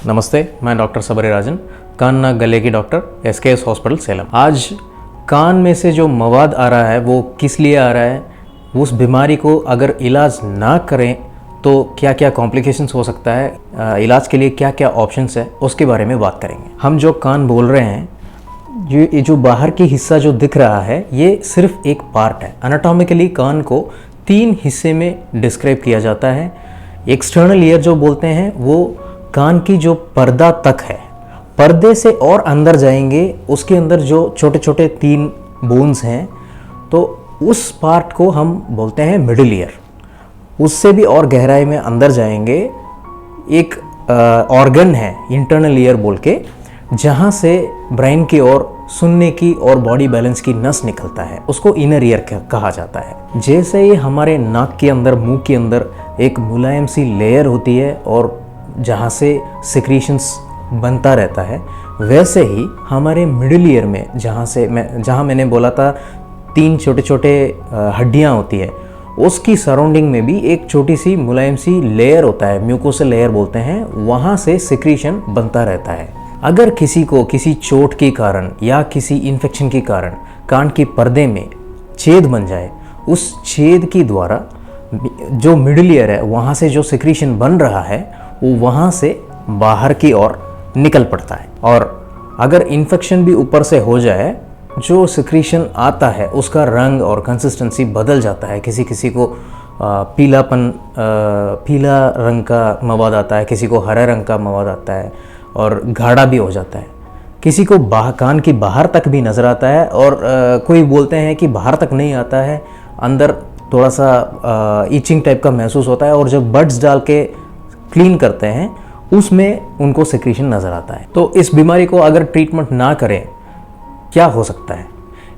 नमस्ते, मैं डॉक्टर सबरीराजन, कान नाक गले की डॉक्टर SKS हॉस्पिटल सेलम। आज कान में से जो मवाद आ रहा है वो किस लिए आ रहा है, उस बीमारी को अगर इलाज ना करें तो क्या क्या कॉम्प्लिकेशंस हो सकता है, इलाज के लिए क्या क्या ऑप्शंस है, उसके बारे में बात करेंगे। हम जो कान बोल रहे हैं, ये जो बाहर की हिस्सा जो दिख रहा है ये सिर्फ एक पार्ट है। एनाटॉमिकली कान को 3 हिस्से में डिस्क्राइब किया जाता है। एक्सटर्नल ईयर जो बोलते हैं वो कान की जो पर्दा तक है, पर्दे से और अंदर जाएंगे उसके अंदर जो छोटे छोटे 3 बोन्स हैं, तो उस पार्ट को हम बोलते हैं मिडिल ईयर। उससे भी और गहराई में अंदर जाएंगे, एक ऑर्गन है इंटरनल ईयर बोल के, जहाँ से ब्रेन की ओर सुनने की और बॉडी बैलेंस की नस निकलता है, उसको इनर ईयर कहा जाता है। जैसे ही हमारे नाक के अंदर, मुंह के अंदर एक मुलायम सी लेयर होती है और जहाँ से सिक्रीशंस बनता रहता है, वैसे ही हमारे मिडिल ईयर में जहाँ मैंने बोला था 3 छोटे छोटे हड्डियाँ होती है, उसकी सराउंडिंग में भी एक छोटी सी मुलायम सी लेयर होता है, म्यूकोसल लेयर बोलते हैं, वहाँ से सिक्रीशन बनता रहता है। अगर किसी को किसी चोट के कारण या किसी इन्फेक्शन के कारण कान के पर्दे में छेद बन जाए, उस छेद के द्वारा जो मिडिल ईयर है वहाँ से जो सिक्रीशन बन रहा है वो वहाँ से बाहर की ओर निकल पड़ता है। और अगर इन्फेक्शन भी ऊपर से हो जाए, जो सिक्रीशन आता है उसका रंग और कंसिस्टेंसी बदल जाता है। किसी किसी को पीला रंग का मवाद आता है, किसी को हरे रंग का मवाद आता है और गाढ़ा भी हो जाता है। किसी को कान की बाहर तक भी नज़र आता है और कोई बोलते हैं कि बाहर तक नहीं आता है, अंदर थोड़ा सा ईचिंग टाइप का महसूस होता है, और जब बड्स डाल के क्लीन करते हैं उसमें उनको सिक्रीशन नज़र आता है। तो इस बीमारी को अगर ट्रीटमेंट ना करें, क्या हो सकता है?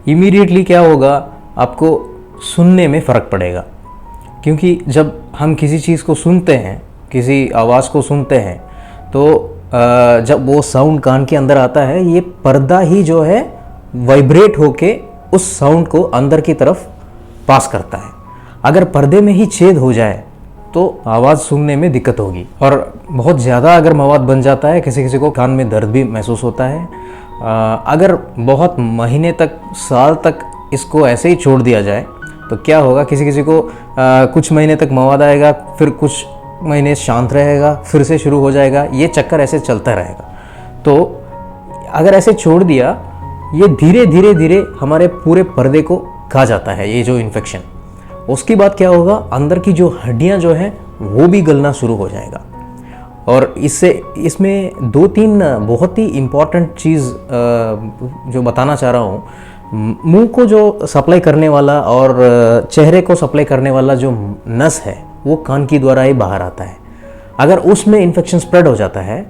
इमीडिएटली क्या होगा, आपको सुनने में फ़र्क पड़ेगा। क्योंकि जब हम किसी चीज़ को सुनते हैं, किसी आवाज़ को सुनते हैं, तो जब वो साउंड कान के अंदर आता है, ये पर्दा ही जो है वाइब्रेट होके उस साउंड को अंदर की तरफ पास करता है। अगर पर्दे में ही छेद हो जाए तो आवाज़ सुनने में दिक्कत होगी। और बहुत ज़्यादा अगर मवाद बन जाता है, किसी किसी को कान में दर्द भी महसूस होता है। अगर बहुत महीने तक, साल तक इसको ऐसे ही छोड़ दिया जाए तो क्या होगा, किसी किसी को कुछ महीने तक मवाद आएगा, फिर कुछ महीने शांत रहेगा, फिर से शुरू हो जाएगा, ये चक्कर ऐसे चलता रहेगा। तो अगर ऐसे छोड़ दिया, ये धीरे धीरे धीरे हमारे पूरे पर्दे को खा जाता है, ये जो इन्फेक्शन। उसके बाद क्या होगा, अंदर की जो हड्डियां जो है वो भी गलना शुरू हो जाएगा। और इसमें 2-3 बहुत ही इम्पॉर्टेंट चीज़ जो बताना चाह रहा हूँ। मुंह को जो सप्लाई करने वाला और चेहरे को सप्लाई करने वाला जो नस है वो कान की द्वारा ही बाहर आता है। अगर उसमें इन्फेक्शन स्प्रेड हो जाता है,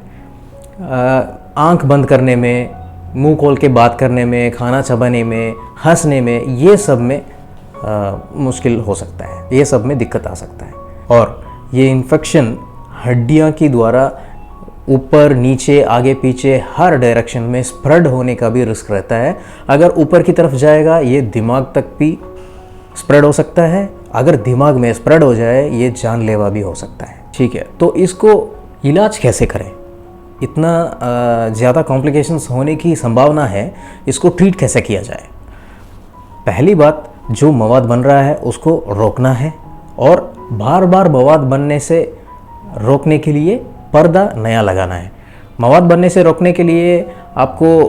आंख बंद करने में, मुंह खोल के बात करने में, खाना चबाने में, हंसने में, ये सब में मुश्किल हो सकता है, ये सब में दिक्कत आ सकता है। और ये इन्फेक्शन हड्डियां की द्वारा ऊपर नीचे आगे पीछे हर डायरेक्शन में स्प्रेड होने का भी रिस्क रहता है। अगर ऊपर की तरफ जाएगा ये दिमाग तक भी स्प्रेड हो सकता है। अगर दिमाग में स्प्रेड हो जाए ये जानलेवा भी हो सकता है। ठीक है, तो इसको इलाज कैसे करें? इतना ज़्यादा कॉम्प्लिकेशंस होने की संभावना है, इसको ट्रीट कैसे किया जाए? पहली बात, जो मवाद बन रहा है उसको रोकना है, और बार बार मवाद बनने से रोकने के लिए पर्दा नया लगाना है। मवाद बनने से रोकने के लिए आपको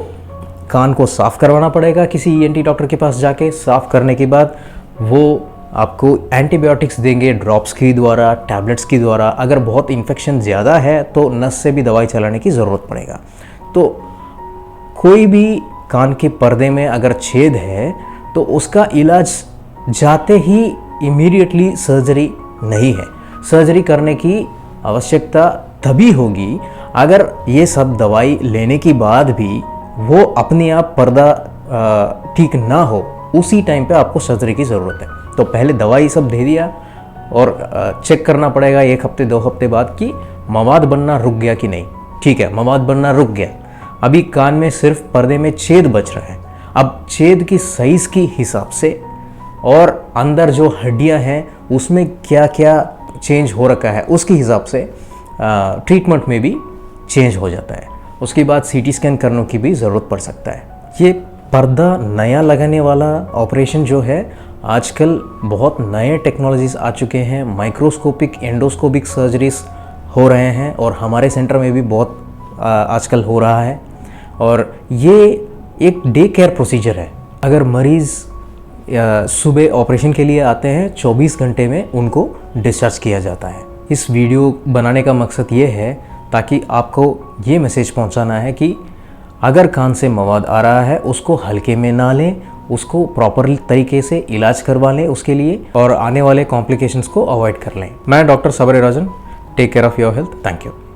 कान को साफ़ करवाना पड़ेगा किसी ENT डॉक्टर के पास जाके। साफ़ करने के बाद वो आपको एंटीबायोटिक्स देंगे, ड्रॉप्स के द्वारा, टैबलेट्स के द्वारा। अगर बहुत इन्फेक्शन ज़्यादा है तो नस से भी दवाई चलाने की ज़रूरत पड़ेगा। तो कोई भी कान के पर्दे में अगर छेद है तो उसका इलाज जाते ही इमीडिएटली सर्जरी नहीं है। सर्जरी करने की आवश्यकता तभी होगी अगर ये सब दवाई लेने के बाद भी वो अपने आप पर्दा ठीक ना हो, उसी टाइम पे आपको सर्जरी की ज़रूरत है। तो पहले दवाई सब दे दिया और चेक करना पड़ेगा 1 हफ्ते 2 हफ्ते बाद कि मवाद बनना रुक गया कि नहीं। ठीक है, मवाद बनना रुक गया, अभी कान में सिर्फ पर्दे में छेद बच रहा है। अब छेद की साइज़ के हिसाब से और अंदर जो हड्डियां हैं उसमें क्या क्या चेंज हो रखा है उसके हिसाब से ट्रीटमेंट में भी चेंज हो जाता है। उसके बाद सीटी स्कैन करने की भी ज़रूरत पड़ सकता है। ये पर्दा नया लगाने वाला ऑपरेशन जो है, आजकल बहुत नए टेक्नोलॉजीज़ आ चुके हैं, माइक्रोस्कोपिक एंडोस्कोपिक सर्जरीज हो रहे हैं और हमारे सेंटर में भी बहुत आजकल हो रहा है। और ये एक डे केयर प्रोसीजर है। अगर मरीज़ सुबह ऑपरेशन के लिए आते हैं, 24 घंटे में उनको डिस्चार्ज किया जाता है। इस वीडियो बनाने का मकसद ये है ताकि आपको ये मैसेज पहुंचाना है कि अगर कान से मवाद आ रहा है उसको हल्के में ना लें, उसको प्रॉपर तरीके से इलाज करवा लें उसके लिए, और आने वाले कॉम्प्लिकेशंस को अवॉइड कर लें। मैं doctor Sabari Rajan, take care of your health. Thank you.